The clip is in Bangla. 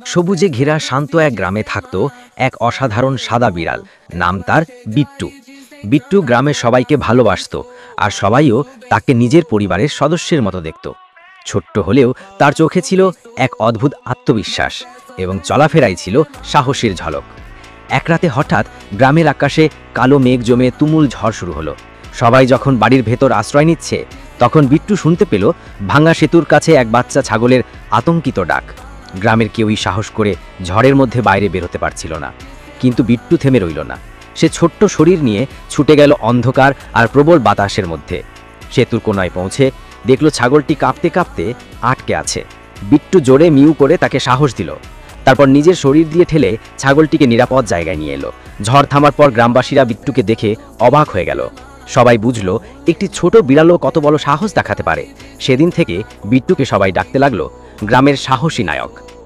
সবুজে ঘেরা শান্ত এক গ্রামে থাকত এক অসাধারণ সাদা বিড়াল। নাম তার বিট্টু। বিট্টু গ্রামের সবাইকে ভালোবাসত, আর সবাইও তাকে নিজের পরিবারের সদস্যের মতো দেখত। ছোট্ট হলেও তার চোখে ছিল এক অদ্ভুত আত্মবিশ্বাস, এবং চলাফেরাই ছিল সাহসের ঝলক। এক রাতে হঠাৎ গ্রামের আকাশে কালো মেঘ জমে তুমুল ঝড় শুরু হলো। সবাই যখন বাড়ির ভেতর আশ্রয় নিচ্ছে, তখন বিট্টু শুনতে পেল ভাঙা সেতুর কাছে এক বাচ্চা ছাগলের আতঙ্কিত ডাক। গ্রামের কেউই সাহস করে ঝড়ের মধ্যে বাইরে বেরোতে পারছিল না, কিন্তু বিট্টু থেমে রইল না। সে ছোট্ট শরীর নিয়ে ছুটে গেল অন্ধকার আর প্রবল বাতাসের মধ্যে। সেতুর কোনায় পৌঁছে দেখল ছাগলটি কাঁপতে কাঁপতে আটকে আছে। বিট্টু জোরে মিউ করে তাকে সাহস দিল, তারপর নিজের শরীর দিয়ে ঠেলে ছাগলটিকে নিরাপদ জায়গায় নিয়ে এলো। ঝড় থামার পর গ্রামবাসীরা বিট্টুকে দেখে অবাক হয়ে গেল। সবাই বুঝলো একটি ছোট বিড়ালও কত বড় সাহস দেখাতে পারে। সেদিন থেকে বিট্টুকে সবাই ডাকতে লাগলো গ্রামের সাহসী নায়ক।